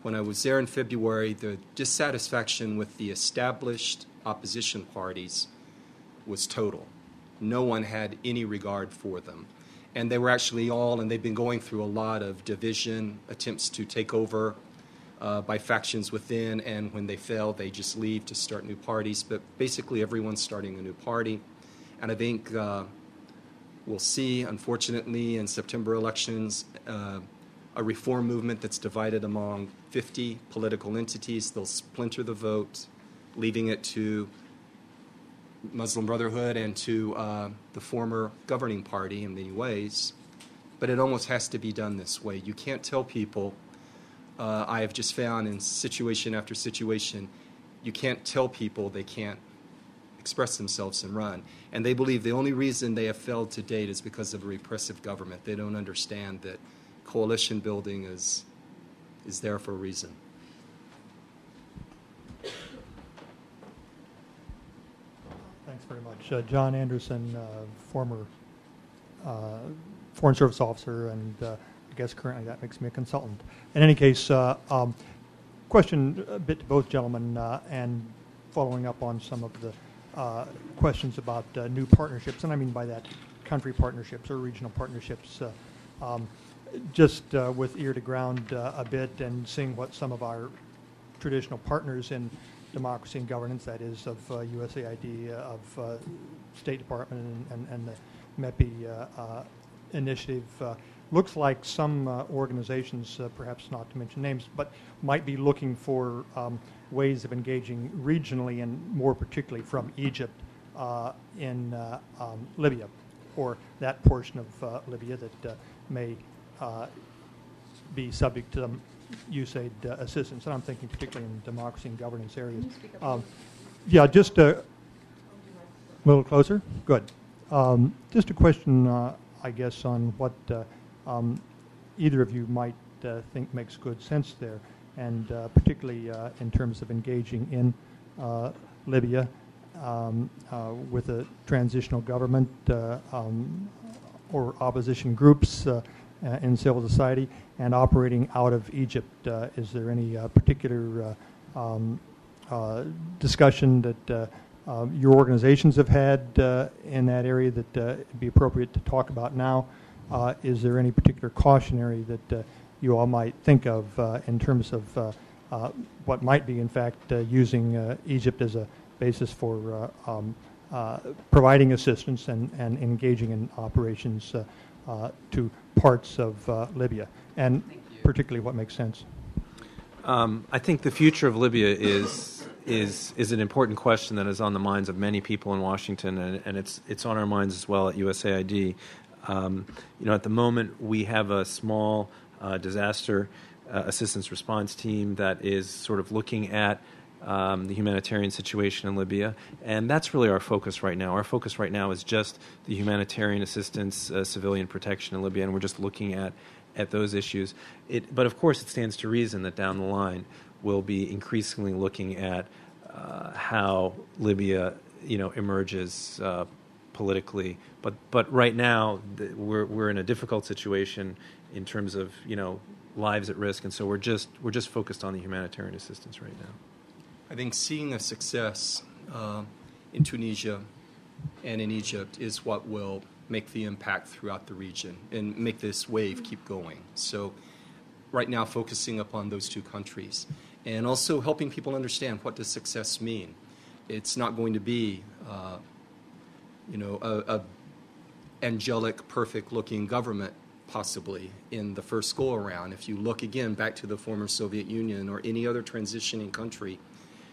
when I was there in February, the dissatisfaction with the established opposition parties was total. No one had any regard for them. And they were actually and they've been going through a lot of division, attempts to take over by factions within, and when they fail, they just leave to start new parties. But basically, everyone's starting a new party. And I think we'll see, unfortunately, in September elections, a reform movement that's divided among 50 political entities. They'll splinter the vote, leaving it to Muslim Brotherhood and to the former governing party in many ways. But it almost has to be done this way. You can't tell people, I have just found in situation after situation, you can't tell people they can't express themselves and run. And they believe the only reason they have failed to date is because of a repressive government. They don't understand that coalition building is there for a reason. Thanks very much. John Anderson, former Foreign Service officer, and I guess currently that makes me a consultant. In any case, question a bit to both gentlemen, and following up on some of the questions about new partnerships, and I mean by that country partnerships or regional partnerships. Just with ear to ground a bit and seeing what some of our traditional partners in democracy and governance, that is of USAID, of State Department and the MEPI initiative, looks like some organizations, perhaps not to mention names, but might be looking for ways of engaging regionally and more particularly from Egypt in Libya, or that portion of Libya that may be subject to USAID assistance, and I'm thinking particularly in democracy and governance areas. Yeah, just a little closer. Good. Just a question, I guess, on what either of you might think makes good sense there, and particularly in terms of engaging in Libya with a transitional government or opposition groups in civil society, and operating out of Egypt. Is there any particular discussion that your organizations have had in that area that it'd be appropriate to talk about now? Is there any particular cautionary that you all might think of in terms of what might be, in fact, using Egypt as a basis for providing assistance and engaging in operations to parts of Libya, and particularly what makes sense? I think the future of Libya is an important question that is on the minds of many people in Washington, and it's on our minds as well at USAID. At the moment we have a small disaster assistance response team that is sort of looking at the humanitarian situation in Libya, and that's really our focus right now. Our focus right now is just the humanitarian assistance, civilian protection in Libya, and we're just looking at those issues. But of course, it stands to reason that down the line we'll be increasingly looking at how Libya, emerges politically. But right now we're in a difficult situation in terms of lives at risk, and so we're just focused on the humanitarian assistance right now. I think seeing a success in Tunisia and in Egypt is what will make the impact throughout the region and make this wave keep going. So right now focusing upon those two countries and also helping people understand, what does success mean? It's not going to be a angelic, perfect-looking government possibly in the first go-around. If you look again back to the former Soviet Union or any other transitioning country,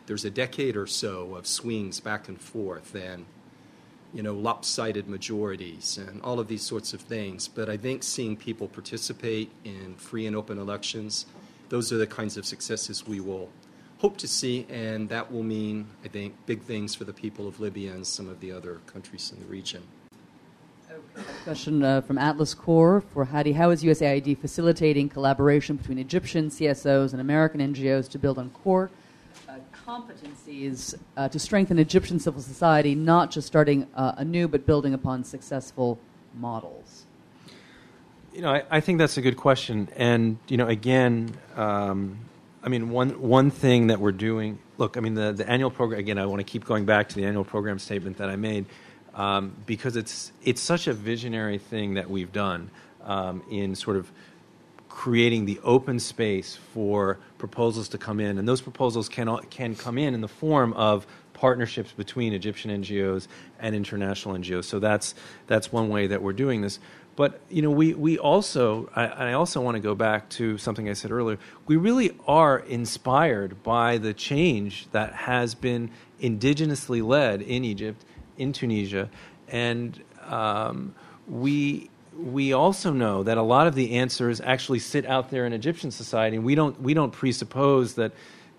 there's a decade or so of swings back and forth and, lopsided majorities and all of these sorts of things. But I think seeing people participate in free and open elections, those are the kinds of successes we will hope to see, and that will mean, I think, big things for the people of Libya and some of the other countries in the region. Okay. Question from Atlas Corps for Hady. How is USAID facilitating collaboration between Egyptian CSOs and American NGOs to build on core competencies to strengthen Egyptian civil society, not just starting anew, but building upon successful models? I think that's a good question. And, again, I mean, one thing that we're doing. Look, I mean, the annual program. Again, I want to keep going back to the annual program statement that I made, because it's such a visionary thing that we've done in sort of creating the open space for proposals to come in, and those proposals can come in the form of partnerships between Egyptian NGOs and international NGOs. So that's one way that we're doing this. But we also, I also want to go back to something I said earlier. We really are inspired by the change that has been indigenously led in Egypt, in Tunisia, and we also know that a lot of the answers actually sit out there in Egyptian society, and we don't presuppose that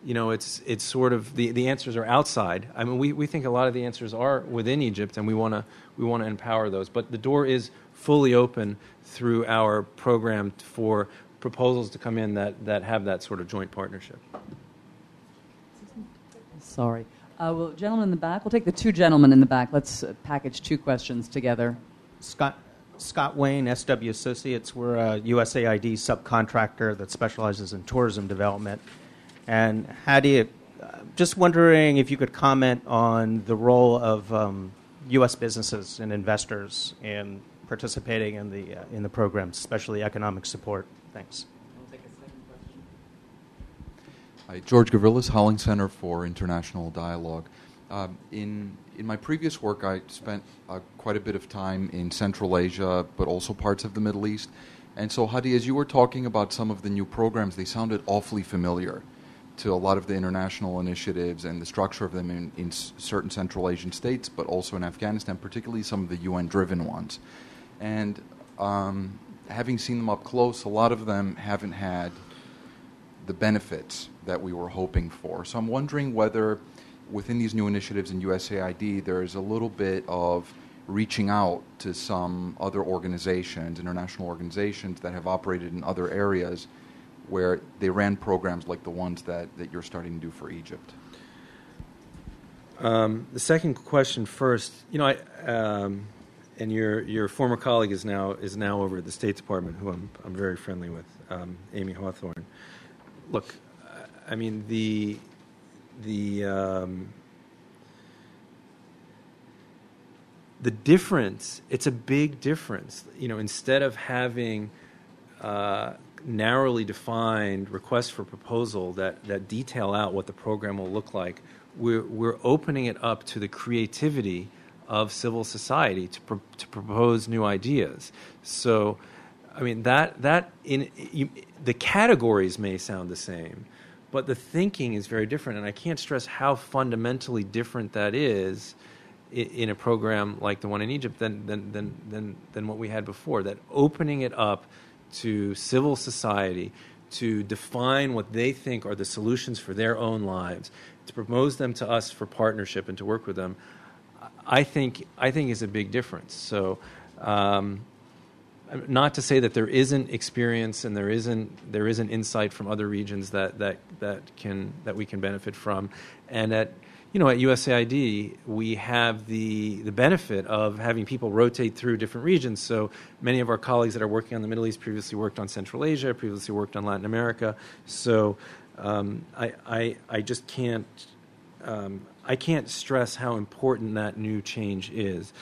it's sort of the answers are outside. I mean, we think a lot of the answers are within Egypt, and we want to empower those. But the door is fully open through our program for proposals to come in that have that sort of joint partnership. Sorry. Well, gentlemen in the back. We'll take the two gentlemen in the back. Let's package two questions together. Scott Wayne, SW Associates. We're a USAID subcontractor that specializes in tourism development. And Hady, just wondering if you could comment on the role of U.S. businesses and investors in participating in the program, especially economic support. Thanks. We'll take a second question. Hi, George Gavrilis, Holling Center for International Dialogue. In my previous work, I spent quite a bit of time in Central Asia, but also parts of the Middle East. And so, Hady, as you were talking about some of the new programs, they sounded awfully familiar to a lot of the international initiatives and the structure of them in certain Central Asian states, but also in Afghanistan, particularly some of the UN-driven ones. And having seen them up close, a lot of them haven't had the benefits that we were hoping for. So I'm wondering whether within these new initiatives in USAID, there is a little bit of reaching out to some other organizations, international organizations that have operated in other areas where they ran programs like the ones that you're starting to do for Egypt. The second question first. And your former colleague is now over at the State Department, who I'm very friendly with, Amy Hawthorne. Look, I mean the difference. It's a big difference. Instead of having narrowly defined requests for proposal that detail out what the program will look like, we're opening it up to the creativity of civil society to propose new ideas. So, I mean the categories may sound the same, but the thinking is very different, and I can't stress how fundamentally different that is in a program like the one in Egypt than what we had before. That opening it up to civil society to define what they think are the solutions for their own lives, to propose them to us for partnership and to work with them, I think is a big difference. So, not to say that there isn't experience and there isn't insight from other regions that we can benefit from, and at USAID we have the benefit of having people rotate through different regions. So many of our colleagues that are working on the Middle East previously worked on Central Asia, previously worked on Latin America. So I just can't. I can't stress how important that new change is.